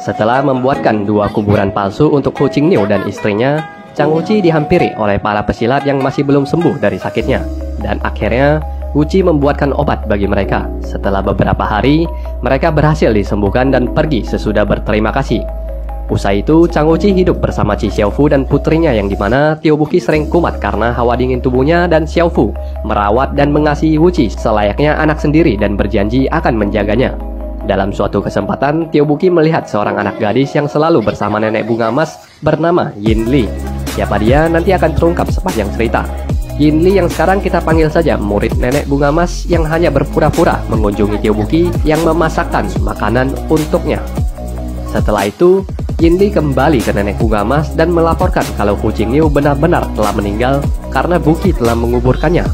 Setelah membuatkan 2 kuburan palsu untuk Hu Qingniu dan istrinya, Chang Wuqi dihampiri oleh para pesilat yang masih belum sembuh dari sakitnya. Dan akhirnya, Wuqi membuatkan obat bagi mereka. Setelah beberapa hari, mereka berhasil disembuhkan dan pergi sesudah berterima kasih. Usai itu, Chang Wuqi hidup bersama Qi Xiaofu dan putrinya yang dimana Tio Buqi sering kumat karena hawa dingin tubuhnya, dan Xiaofu merawat dan mengasihi Wuqi selayaknya anak sendiri dan berjanji akan menjaganya. Dalam suatu kesempatan, Tio Buqi melihat seorang anak gadis yang selalu bersama nenek bunga emas bernama Yin Li. Siapa dia nanti akan terungkap sepanjang cerita. Yin Li yang sekarang kita panggil saja murid nenek bunga emas yang hanya berpura-pura mengunjungi Tio Buqi yang memasakkan makanan untuknya. Setelah itu, Yin Li kembali ke nenek bunga emas dan melaporkan kalau Hu Qingniu benar-benar telah meninggal karena Buqi telah menguburkannya.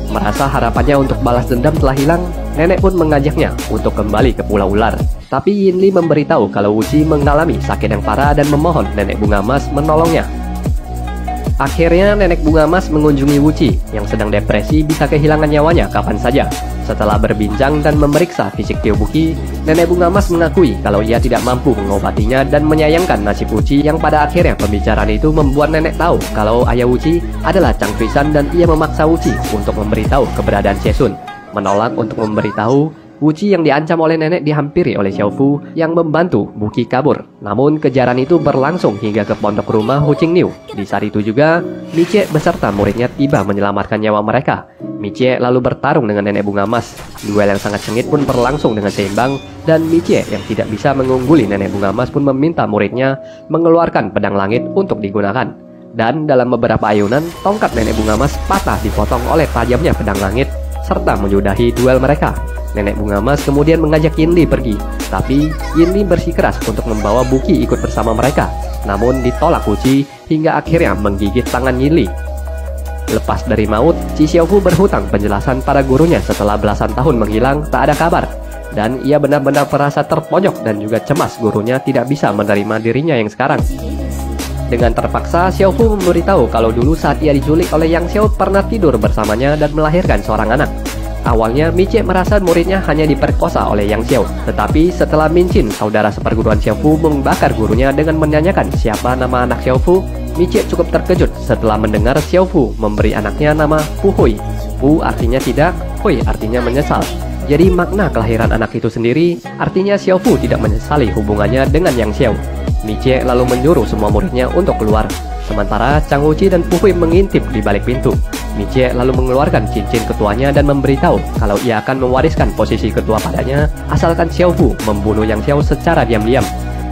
Merasa harapannya untuk balas dendam telah hilang, nenek pun mengajaknya untuk kembali ke Pulau Ular. Tapi Yin Li memberitahu kalau Wuqi mengalami sakit yang parah dan memohon nenek bunga emas menolongnya. Akhirnya nenek bunga emas mengunjungi Wuqi yang sedang depresi bisa kehilangan nyawanya kapan saja. Setelah berbincang dan memeriksa fisik Tio Buqi, nenek bunga emas mengakui kalau ia tidak mampu mengobatinya dan menyayangkan nasib Wuqi, yang pada akhirnya pembicaraan itu membuat nenek tahu kalau ayah Wuqi adalah Chang Tuishan dan ia memaksa Wuqi untuk memberitahu keberadaan Xiesun. Menolak untuk memberitahu, Wuqi yang diancam oleh nenek dihampiri oleh Xiaofu yang membantu Buqi kabur. Namun kejaran itu berlangsung hingga ke pondok rumah Hu Qingniu. Di saat itu juga, Miche beserta muridnya tiba menyelamatkan nyawa mereka. Miche lalu bertarung dengan nenek bunga emas. Duel yang sangat sengit pun berlangsung dengan seimbang, dan Miche yang tidak bisa mengungguli nenek bunga emas pun meminta muridnya mengeluarkan pedang langit untuk digunakan. Dan dalam beberapa ayunan, tongkat nenek bunga emas patah dipotong oleh tajamnya pedang langit, serta menyudahi duel mereka. Nenek bunga emas kemudian mengajak Yin Li pergi, tapi Yin Li bersikeras untuk membawa Buqi ikut bersama mereka. Namun ditolak Wuqi hingga akhirnya menggigit tangan Yin Li. Lepas dari maut, Qi Xiaofu berhutang penjelasan pada gurunya setelah belasan tahun menghilang tak ada kabar. Dan ia benar-benar merasa terpojok dan juga cemas gurunya tidak bisa menerima dirinya yang sekarang. Dengan terpaksa, Xiaofu memberitahu kalau dulu saat ia diculik oleh Yang Xiao pernah tidur bersamanya dan melahirkan seorang anak. Awalnya, Miche merasa muridnya hanya diperkosa oleh Yang Xiao. Tetapi setelah Mincin, saudara seperguruan Xiaofu, membakar gurunya dengan menanyakan siapa nama anak Xiaofu, Miche cukup terkejut setelah mendengar Xiaofu memberi anaknya nama Pu Hui. Pu artinya tidak, Hui artinya menyesal. Jadi makna kelahiran anak itu sendiri artinya Xiaofu tidak menyesali hubungannya dengan Yang Xiao. Miche lalu menyuruh semua muridnya untuk keluar. Sementara Chang Wuqi dan Pu Hui mengintip di balik pintu. Miche lalu mengeluarkan cincin ketuanya dan memberitahu kalau ia akan mewariskan posisi ketua padanya asalkan Xiaofu membunuh Yang Xiao secara diam-diam.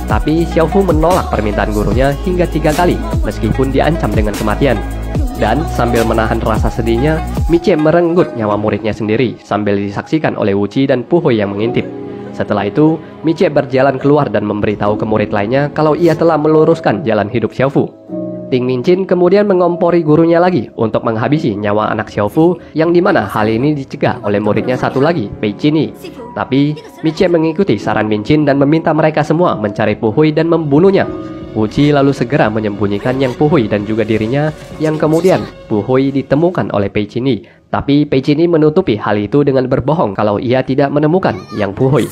Tapi Xiaofu menolak permintaan gurunya hingga 3 kali meskipun diancam dengan kematian. Dan sambil menahan rasa sedihnya, Miche merenggut nyawa muridnya sendiri sambil disaksikan oleh Wuqi dan Pu Hui yang mengintip. Setelah itu, Miche berjalan keluar dan memberitahu ke murid lainnya kalau ia telah meluruskan jalan hidup Xiaofu. Ting Mincin kemudian mengompori gurunya lagi untuk menghabisi nyawa anak Xiaofu, yang dimana hal ini dicegah oleh muridnya satu lagi, Pei Qini. Tapi Miche mengikuti saran Mincin dan meminta mereka semua mencari Pu Hui dan membunuhnya. Wuqi lalu segera menyembunyikan Yang Pu Hui dan juga dirinya, yang kemudian Pu Hui ditemukan oleh Pei Qini. Tapi Pei Qini menutupi hal itu dengan berbohong kalau ia tidak menemukan Yang Pu Hui.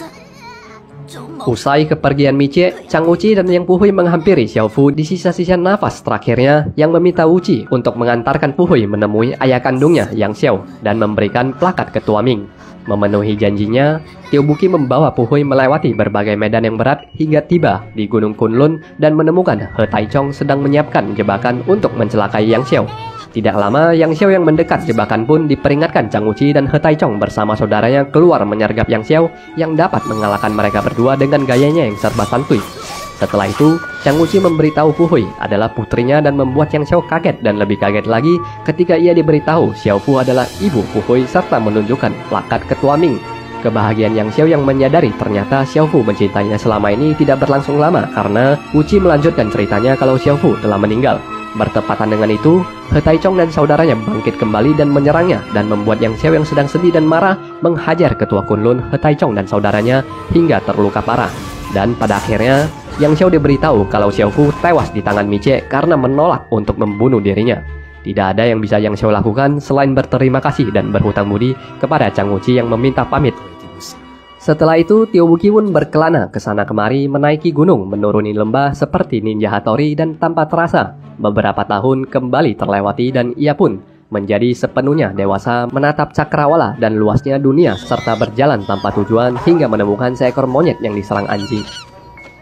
Usai kepergian Miche, Chang Wuqi dan Yang Pu Hui menghampiri Xiaofu di sisa-sisa nafas terakhirnya yang meminta Wuqi untuk mengantarkan Pu Hui menemui ayah kandungnya Yang Xiao dan memberikan plakat ketua Ming. Memenuhi janjinya, Tio Buqi membawa Pu Hui melewati berbagai medan yang berat hingga tiba di Gunung Kunlun dan menemukan He Taichong sedang menyiapkan jebakan untuk mencelakai Yang Xiao. Tidak lama, Yang Xiao yang mendekat jebakan pun diperingatkan Chang Wuqi dan He Taichong bersama saudaranya keluar menyergap Yang Xiao yang dapat mengalahkan mereka berdua dengan gayanya yang serba santuy. Setelah itu, Chang Wuqi memberitahu Pu Hui adalah putrinya dan membuat Yang Xiao kaget dan lebih kaget lagi ketika ia diberitahu Xiaofu adalah ibu Pu Hui serta menunjukkan plakat ketua Ming. Kebahagiaan Yang Xiao yang menyadari ternyata Xiaofu mencintainya selama ini tidak berlangsung lama karena Wuqi melanjutkan ceritanya kalau Xiaofu telah meninggal. Bertepatan dengan itu, He Taichong dan saudaranya bangkit kembali dan menyerangnya dan membuat Yang Xiao yang sedang sedih dan marah menghajar ketua Kunlun He Taichong dan saudaranya hingga terluka parah. Dan pada akhirnya, Yang Xiao diberitahu kalau Xiaofu tewas di tangan Miche karena menolak untuk membunuh dirinya. Tidak ada yang bisa Yang Xiao lakukan selain berterima kasih dan berhutang budi kepada Chang Wuqi yang meminta pamit. Setelah itu, Tiobuki pun berkelana ke sana kemari menaiki gunung, menuruni lembah seperti ninja Hattori dan tanpa terasa, beberapa tahun kembali terlewati dan ia pun menjadi sepenuhnya dewasa menatap cakrawala dan luasnya dunia serta berjalan tanpa tujuan hingga menemukan seekor monyet yang diserang anjing.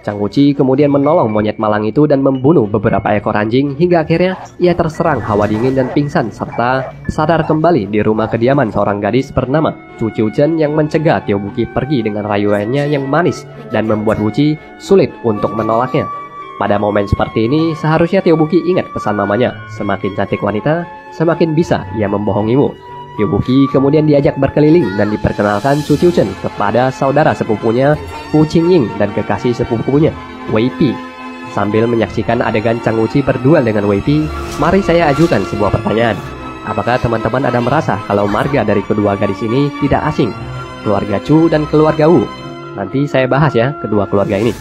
Chang Wuqi kemudian menolong monyet malang itu dan membunuh beberapa ekor anjing hingga akhirnya ia terserang hawa dingin dan pingsan serta sadar kembali di rumah kediaman seorang gadis bernama Chu Chiuchen yang mencegah Tiobuki pergi dengan rayuannya yang manis dan membuat Wuqi sulit untuk menolaknya. Pada momen seperti ini seharusnya Tiobuki ingat pesan mamanya, semakin cantik wanita, semakin bisa ia membohongimu. Tiobuki kemudian diajak berkeliling dan diperkenalkan Chu Chiuchen kepada saudara sepupunya Hu Qingying dan kekasih sepupunya Wei Pi. Sambil menyaksikan adegan Chang Wuqi berduel dengan Wei Pi, mari saya ajukan sebuah pertanyaan. Apakah teman-teman ada merasa kalau marga dari kedua gadis ini tidak asing? Keluarga Chu dan keluarga Wu. Nanti saya bahas ya kedua keluarga ini.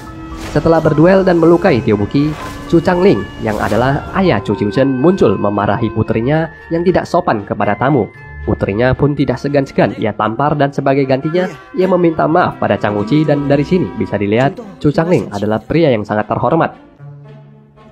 Setelah berduel dan melukai Tiobuki, Chu Changling yang adalah ayah Chu Chiuchen muncul memarahi putrinya yang tidak sopan kepada tamu. Putrinya pun tidak segan-segan ia tampar dan sebagai gantinya ia meminta maaf pada Chang Wuqi dan dari sini bisa dilihat Chu Changling adalah pria yang sangat terhormat.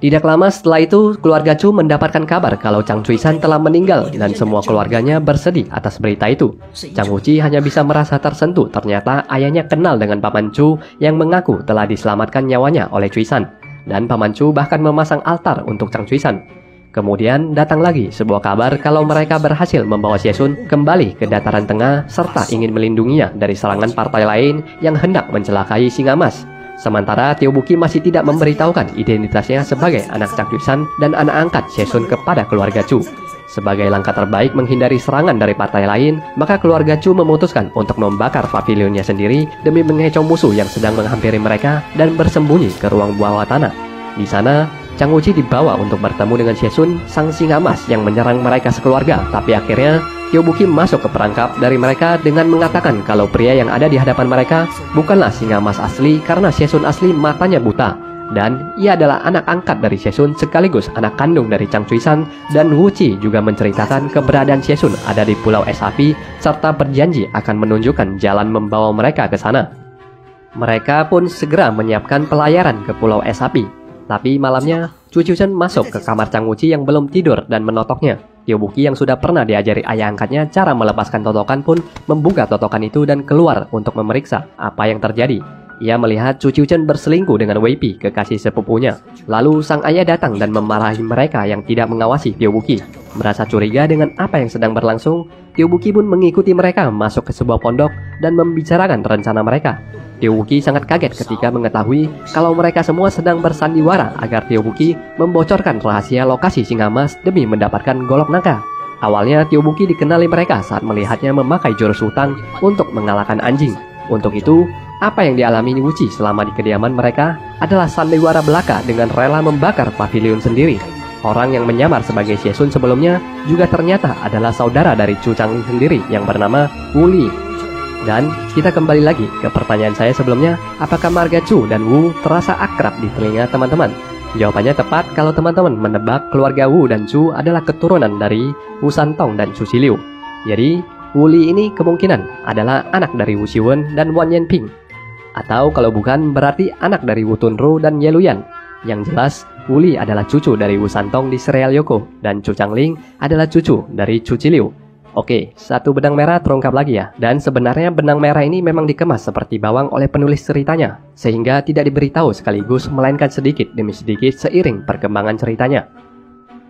Tidak lama setelah itu keluarga Chu mendapatkan kabar kalau Chang Cuisan telah meninggal dan semua keluarganya bersedih atas berita itu. Chang Wuqi hanya bisa merasa tersentuh ternyata ayahnya kenal dengan Paman Chu yang mengaku telah diselamatkan nyawanya oleh Cuisan dan Paman Chu bahkan memasang altar untuk Chang Cuisan. Kemudian datang lagi sebuah kabar kalau mereka berhasil membawa Xie kembali ke dataran tengah serta ingin melindunginya dari serangan partai lain yang hendak mencelakai Singa Emas. Sementara Tiobuki masih tidak memberitahukan identitasnya sebagai anak Chang Cuisan dan anak angkat Xie kepada keluarga Chu. Sebagai langkah terbaik menghindari serangan dari partai lain, maka keluarga Chu memutuskan untuk membakar pavilionnya sendiri demi mengecoh musuh yang sedang menghampiri mereka dan bersembunyi ke ruang bawah tanah. Di sana, Chang Wuqi dibawa untuk bertemu dengan Xie sang singa emas yang menyerang mereka sekeluarga. Tapi akhirnya Tiobuki masuk ke perangkap dari mereka dengan mengatakan kalau pria yang ada di hadapan mereka bukanlah singa emas asli karena Xie asli matanya buta. Dan ia adalah anak angkat dari Xie sekaligus anak kandung dari Chang Cuisan. Dan Wuqi juga menceritakan keberadaan Xie ada di Pulau Es Api serta berjanji akan menunjukkan jalan membawa mereka ke sana. Mereka pun segera menyiapkan pelayaran ke Pulau Es Api. Tapi malamnya, Chu Chiuchen masuk ke kamar Chang Wuqi yang belum tidur dan menotoknya. Tiobuki yang sudah pernah diajari ayah angkatnya cara melepaskan totokan pun membuka totokan itu dan keluar untuk memeriksa apa yang terjadi. Ia melihat Chu Chiuchen berselingkuh dengan Wei Pi, kekasih sepupunya. Lalu sang ayah datang dan memarahi mereka yang tidak mengawasi Tiobuki. Merasa curiga dengan apa yang sedang berlangsung, Tiobuki pun mengikuti mereka masuk ke sebuah pondok dan membicarakan rencana mereka. Tiobuki sangat kaget ketika mengetahui kalau mereka semua sedang bersandiwara agar Tiobuki membocorkan rahasia lokasi Singa Emas demi mendapatkan golok naga. Awalnya Tiobuki dikenali mereka saat melihatnya memakai jurus hutang untuk mengalahkan anjing. Untuk itu, apa yang dialami Wuqi selama di kediaman mereka adalah sandiwara belaka dengan rela membakar pavilion sendiri. Orang yang menyamar sebagai Xie sebelumnya juga ternyata adalah saudara dari Chu Changling sendiri yang bernama Wu Li. Dan kita kembali lagi ke pertanyaan saya sebelumnya, apakah marga Chu dan Wu terasa akrab di telinga teman-teman? Jawabannya tepat kalau teman-teman menebak keluarga Wu dan Chu adalah keturunan dari Wu Santong dan Chu Xiliu. Jadi, Wu Li ini kemungkinan adalah anak dari Wu Xiwen dan Wan Yanping. Atau kalau bukan, berarti anak dari Wu Tunru dan Ye Luyan. Yang jelas, Wu Li adalah cucu dari Wu Santong di serial Yoko, dan Chu Changling adalah cucu dari Chu Xiliu. Oke, satu benang merah terungkap lagi ya. Dan sebenarnya benang merah ini memang dikemas seperti bawang oleh penulis ceritanya, sehingga tidak diberitahu sekaligus, melainkan sedikit demi sedikit seiring perkembangan ceritanya.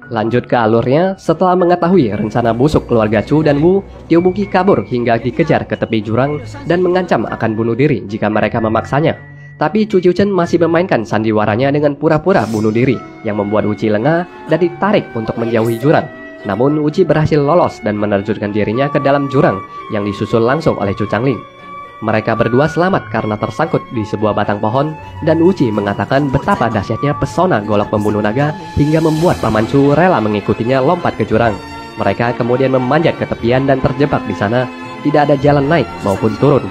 Lanjut ke alurnya, setelah mengetahui rencana busuk keluarga Chu dan Wu, Tiobuki kabur hingga dikejar ke tepi jurang dan mengancam akan bunuh diri jika mereka memaksanya. Tapi Chu Chiuchen masih memainkan sandiwaranya dengan pura-pura bunuh diri, yang membuat Wuqi lengah dan ditarik untuk menjauhi jurang. Namun Wuqi berhasil lolos dan menerjunkan dirinya ke dalam jurang yang disusul langsung oleh Chu Changling. Mereka berdua selamat karena tersangkut di sebuah batang pohon, dan Wuqi mengatakan betapa dahsyatnya pesona golok pembunuh naga hingga membuat Paman Chu rela mengikutinya lompat ke jurang. Mereka kemudian memanjat ke tepian dan terjebak di sana, tidak ada jalan naik maupun turun.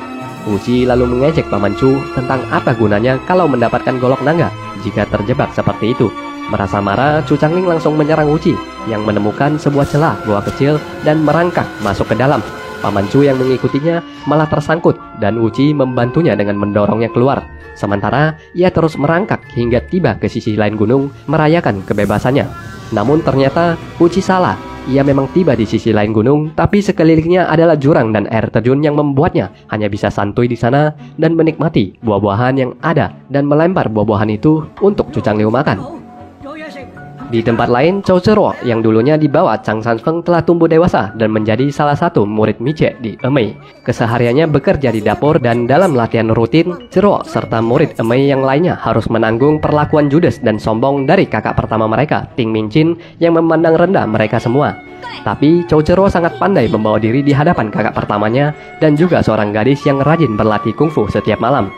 Wuqi lalu mengejek Paman Chu tentang apa gunanya kalau mendapatkan golok naga jika terjebak seperti itu. Merasa marah, Chu Changling langsung menyerang Wuqi yang menemukan sebuah celah gua kecil dan merangkak masuk ke dalam. Paman Chu yang mengikutinya malah tersangkut dan Uchi membantunya dengan mendorongnya keluar. Sementara ia terus merangkak hingga tiba ke sisi lain gunung merayakan kebebasannya. Namun ternyata Uchi salah. Ia memang tiba di sisi lain gunung, tapi sekelilingnya adalah jurang dan air terjun yang membuatnya hanya bisa santuy di sana dan menikmati buah-buahan yang ada dan melempar buah-buahan itu untuk Cucang Liu makan. Di tempat lain, Chou Zero yang dulunya dibawa Chang Sanfeng telah tumbuh dewasa dan menjadi salah satu murid Miche di Emei. Kesehariannya bekerja di dapur dan dalam latihan rutin, Zero serta murid Emei yang lainnya harus menanggung perlakuan judes dan sombong dari kakak pertama mereka, Ting Minchin, yang memandang rendah mereka semua. Tapi Chou Zero sangat pandai membawa diri di hadapan kakak pertamanya dan juga seorang gadis yang rajin berlatih kungfu setiap malam.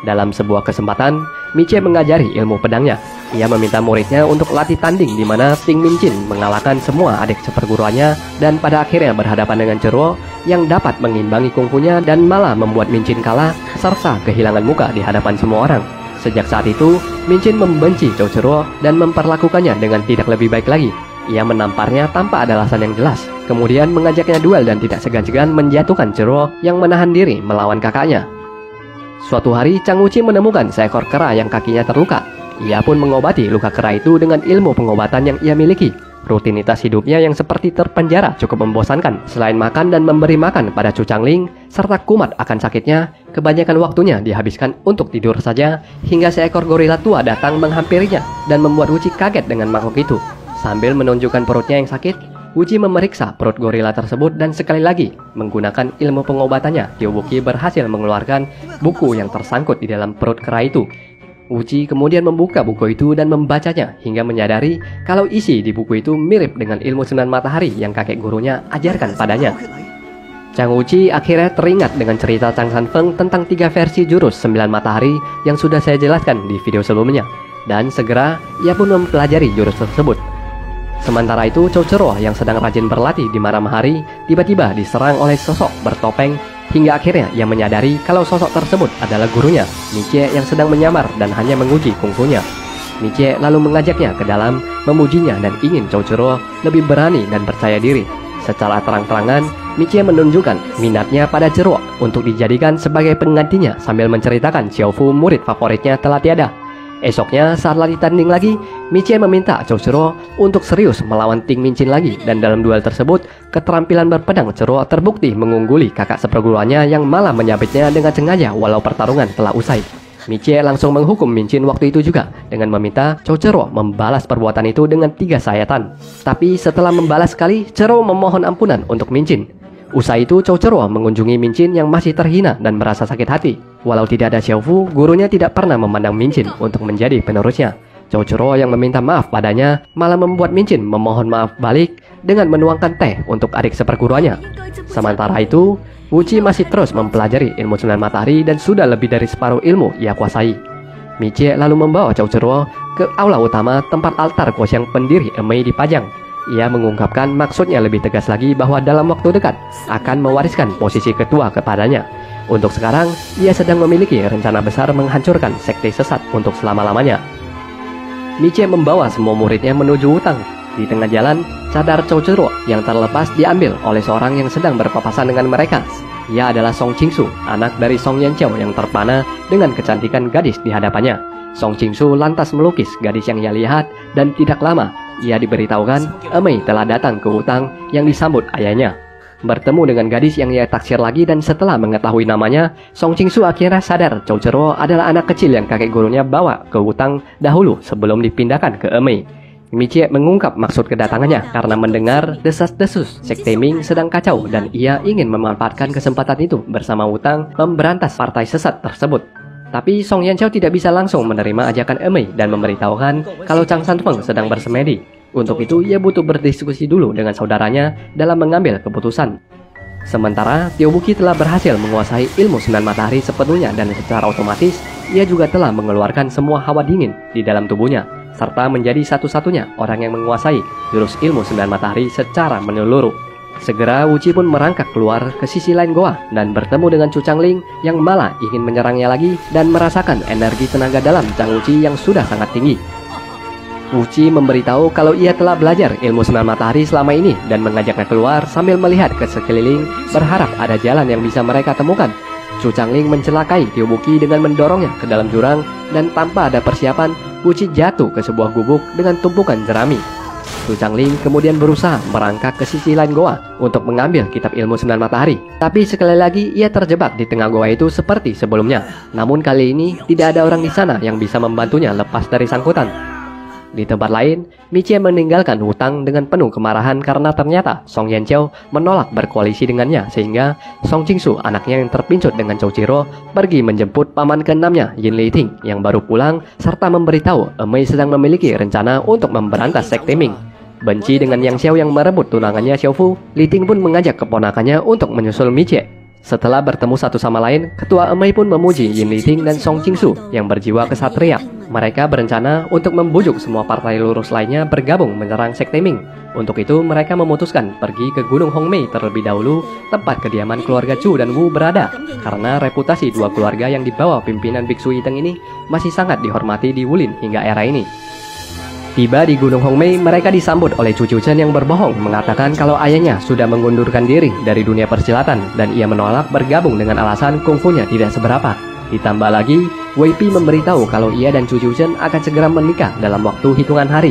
Dalam sebuah kesempatan, Miche mengajari ilmu pedangnya. Ia meminta muridnya untuk latih tanding di mana Ting Minchin mengalahkan semua adik seperguruannya dan pada akhirnya berhadapan dengan Zero yang dapat mengimbangi kungfunya dan malah membuat Minchin kalah serta kehilangan muka di hadapan semua orang. Sejak saat itu, Minchin membenci Chou Zero dan memperlakukannya dengan tidak lebih baik lagi. Ia menamparnya tanpa ada alasan yang jelas, kemudian mengajaknya duel dan tidak segan-segan menjatuhkan Zero yang menahan diri melawan kakaknya. Suatu hari, Chang Wuqi menemukan seekor kera yang kakinya terluka. Ia pun mengobati luka kera itu dengan ilmu pengobatan yang ia miliki. Rutinitas hidupnya yang seperti terpenjara cukup membosankan. Selain makan dan memberi makan pada Chu Changling, serta kumat akan sakitnya, kebanyakan waktunya dihabiskan untuk tidur saja, hingga seekor gorila tua datang menghampirinya dan membuat Wuqi kaget dengan makhluk itu. Sambil menunjukkan perutnya yang sakit, Wuqi memeriksa perut gorila tersebut dan sekali lagi menggunakan ilmu pengobatannya, Tio Wuqi berhasil mengeluarkan buku yang tersangkut di dalam perut kera itu. Wuqi kemudian membuka buku itu dan membacanya hingga menyadari kalau isi di buku itu mirip dengan ilmu 9 matahari yang kakek gurunya ajarkan padanya. Chang Wuqi akhirnya teringat dengan cerita Chang Sanfeng tentang 3 versi jurus 9 matahari yang sudah saya jelaskan di video sebelumnya, dan segera ia pun mempelajari jurus tersebut. Sementara itu, Chou Zero yang sedang rajin berlatih di malam hari tiba-tiba diserang oleh sosok bertopeng hingga akhirnya ia menyadari kalau sosok tersebut adalah gurunya, Miche, yang sedang menyamar dan hanya menguji kungfunya. Miche lalu mengajaknya ke dalam, memujinya dan ingin Chou Zero lebih berani dan percaya diri. Secara terang-terangan, Miche menunjukkan minatnya pada Zero untuk dijadikan sebagai penggantinya sambil menceritakan Xiaofu murid favoritnya telah tiada. Esoknya saat latihan tanding lagi, Miche meminta Chou Zero untuk serius melawan Ting Minchin lagi, dan dalam duel tersebut keterampilan berpedang Zero terbukti mengungguli kakak seperguruannya yang malah menyabetnya dengan sengaja walau pertarungan telah usai. Miche langsung menghukum Minchin waktu itu juga dengan meminta Chou Zero membalas perbuatan itu dengan 3 sayatan. Tapi setelah membalas sekali, Zero memohon ampunan untuk Minchin. Usai itu, Chou Zero mengunjungi Minchin yang masih terhina dan merasa sakit hati. Walau tidak ada Xiaofu, gurunya tidak pernah memandang Minchin untuk menjadi penerusnya. Chou Zero yang meminta maaf padanya malah membuat Minchin memohon maaf balik dengan menuangkan teh untuk adik seperguruannya. Sementara itu, Wuqi masih terus mempelajari ilmu 9 matahari dan sudah lebih dari separuh ilmu ia kuasai. Miche lalu membawa Chou Zero ke aula utama tempat altar Guoxiang pendiri Emei dipajang. Ia mengungkapkan maksudnya lebih tegas lagi bahwa dalam waktu dekat akan mewariskan posisi ketua kepadanya. Untuk sekarang, ia sedang memiliki rencana besar menghancurkan sekte sesat untuk selama-lamanya. Miche membawa semua muridnya menuju hutan. Di tengah jalan, cadar Chou Zero yang terlepas diambil oleh seorang yang sedang berpapasan dengan mereka. Ia adalah Song Qingsu, anak dari Song Yanqiao yang terpana dengan kecantikan gadis di hadapannya. Song Qingsu lantas melukis gadis yang ia lihat dan tidak lama ia diberitahukan Emei telah datang ke hutang yang disambut ayahnya. Bertemu dengan gadis yang ia taksir lagi dan setelah mengetahui namanya, Song Qingsu akhirnya sadar Chou Zero adalah anak kecil yang kakek gurunya bawa ke hutang dahulu sebelum dipindahkan ke Emei. Miche mengungkap maksud kedatangannya karena mendengar desas-desus sekte Ming sedang kacau dan ia ingin memanfaatkan kesempatan itu bersama Wutang memberantas partai sesat tersebut. Tapi Song Yanqiao tidak bisa langsung menerima ajakan Emei dan memberitahukan kalau Chang Sanfeng sedang bersemedi. Untuk itu ia butuh berdiskusi dulu dengan saudaranya dalam mengambil keputusan. Sementara Tio Wuqi telah berhasil menguasai ilmu 9 matahari sepenuhnya dan secara otomatis ia juga telah mengeluarkan semua hawa dingin di dalam tubuhnya, serta menjadi satu-satunya orang yang menguasai jurus ilmu 9 matahari secara menyeluruh. Segera Wuqi pun merangkak keluar ke sisi lain goa dan bertemu dengan Chu Changling yang malah ingin menyerangnya lagi dan merasakan energi tenaga dalam Chang Wuqi yang sudah sangat tinggi. Wuci memberitahu kalau ia telah belajar ilmu sembilan matahari selama ini dan mengajaknya keluar sambil melihat ke sekeliling, berharap ada jalan yang bisa mereka temukan. Chu Changling mencelakai Tiobuki dengan mendorongnya ke dalam jurang, dan tanpa ada persiapan, Wuci jatuh ke sebuah gubuk dengan tumpukan jerami. Chu Changling kemudian berusaha merangkak ke sisi lain goa untuk mengambil kitab ilmu sembilan matahari. Tapi sekali lagi ia terjebak di tengah goa itu seperti sebelumnya. Namun kali ini tidak ada orang di sana yang bisa membantunya lepas dari sangkutan. Di tempat lain, Michie meninggalkan Wutang dengan penuh kemarahan karena ternyata Song Yanqiao menolak berkoalisi dengannya, sehingga Song Qingsu, anaknya yang terpincut dengan Chou Chiro, pergi menjemput paman keenamnya Yin Liting yang baru pulang serta memberitahu Emei sedang memiliki rencana untuk memberantas sekte Ming. Benci dengan Yang Xiao yang merebut tunangannya Xiaofu, Liting pun mengajak keponakannya untuk menyusul Michie. Setelah bertemu satu sama lain, ketua Emei pun memuji Yin Liting dan Song Qingsu yang berjiwa kesatria. Mereka berencana untuk membujuk semua partai lurus lainnya bergabung menyerang sekte Ming. Untuk itu, mereka memutuskan pergi ke Gunung Hongmei terlebih dahulu, tempat kediaman keluarga Chu dan Wu berada, karena reputasi dua keluarga yang dibawa pimpinan Biksu Yiteng ini masih sangat dihormati di Wulin hingga era ini. Tiba di Gunung Hongmei, mereka disambut oleh Chu Chiuchen yang berbohong mengatakan kalau ayahnya sudah mengundurkan diri dari dunia persilatan dan ia menolak bergabung dengan alasan kungfunya tidak seberapa. Ditambah lagi, Wei Pi memberitahu kalau ia dan Chu Chiuchen akan segera menikah dalam waktu hitungan hari.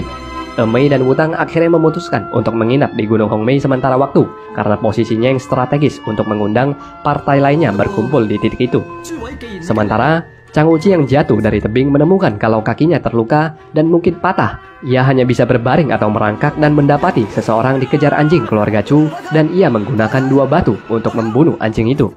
Emei dan Wutang akhirnya memutuskan untuk menginap di Gunung Hongmei sementara waktu karena posisinya yang strategis untuk mengundang partai lainnya berkumpul di titik itu. Sementara Chang Wuqi yang jatuh dari tebing menemukan kalau kakinya terluka dan mungkin patah. Ia hanya bisa berbaring atau merangkak dan mendapati seseorang dikejar anjing keluarga Chu dan ia menggunakan dua batu untuk membunuh anjing itu.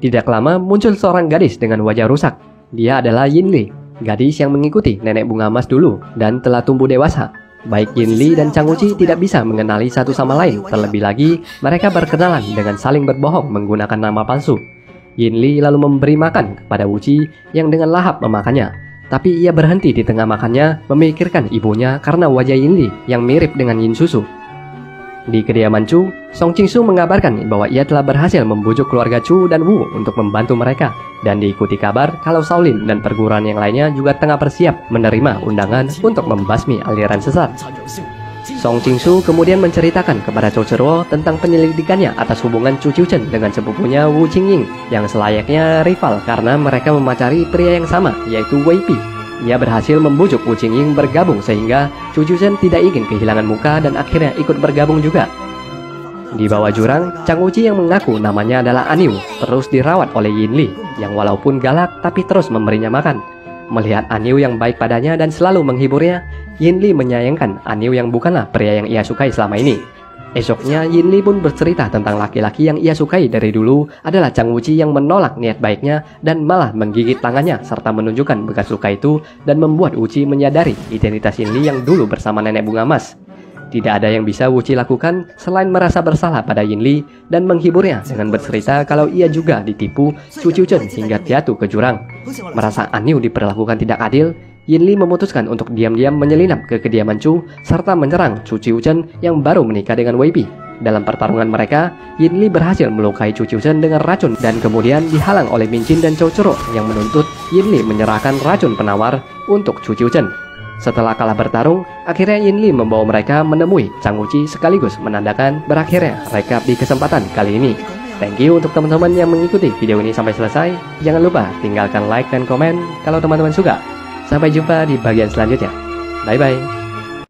Tidak lama muncul seorang gadis dengan wajah rusak. Dia adalah Yin Li, gadis yang mengikuti nenek bunga emas dulu dan telah tumbuh dewasa. Baik Yin Li dan Chang Wuqi tidak bisa mengenali satu sama lain. Terlebih lagi, mereka berkenalan dengan saling berbohong menggunakan nama palsu. Yin Li lalu memberi makan kepada Wuqi yang dengan lahap memakannya. Tapi ia berhenti di tengah makannya memikirkan ibunya karena wajah Yin Li yang mirip dengan Yin Susu. Di kediaman Chu, Song Qingsu mengabarkan bahwa ia telah berhasil membujuk keluarga Chu dan Wu untuk membantu mereka, dan diikuti kabar kalau Shaolin dan perguruan yang lainnya juga tengah bersiap menerima undangan untuk membasmi aliran sesat. Song Qingsu kemudian menceritakan kepada Chou Chiro tentang penyelidikannya atas hubungan Chu Chiuchen dengan sepupunya Wu Qingying yang selayaknya rival karena mereka memacari pria yang sama, yaitu Wei Pi. Ia berhasil membujuk Wu Qingying bergabung sehingga Chu Chiuchen tidak ingin kehilangan muka dan akhirnya ikut bergabung juga. Di bawah jurang, Chang Wuqi yang mengaku namanya adalah Aniu terus dirawat oleh Yin Li yang walaupun galak tapi terus memberinya makan. Melihat Aniu yang baik padanya dan selalu menghiburnya, Yin Li menyayangkan Aniu yang bukanlah pria yang ia sukai selama ini. Esoknya Yin Li pun bercerita tentang laki-laki yang ia sukai dari dulu adalah Chang Wuqi yang menolak niat baiknya dan malah menggigit tangannya serta menunjukkan bekas luka itu dan membuat Wuqi menyadari identitas Yin Li yang dulu bersama nenek bunga emas. Tidak ada yang bisa Wuqi lakukan selain merasa bersalah pada Yin Li dan menghiburnya dengan bercerita kalau ia juga ditipu Chu Chiuchen hingga jatuh ke jurang. Merasa Aniu diperlakukan tidak adil, Yin Li memutuskan untuk diam-diam menyelinap ke kediaman Chu serta menyerang Chu Chiuchen yang baru menikah dengan Wei Pi. Dalam pertarungan mereka, Yin Li berhasil melukai Chu Chiuchen dengan racun dan kemudian dihalang oleh Min Jin dan Chou Chiro yang menuntut Yin Li menyerahkan racun penawar untuk Chu Chiuchen. Setelah kalah bertarung, akhirnya Yin Li membawa mereka menemui Chang Wuqi sekaligus menandakan berakhirnya rekap di kesempatan kali ini. Thank you untuk teman-teman yang mengikuti video ini sampai selesai. Jangan lupa tinggalkan like dan komen kalau teman-teman suka. Sampai jumpa di bagian selanjutnya. Bye-bye.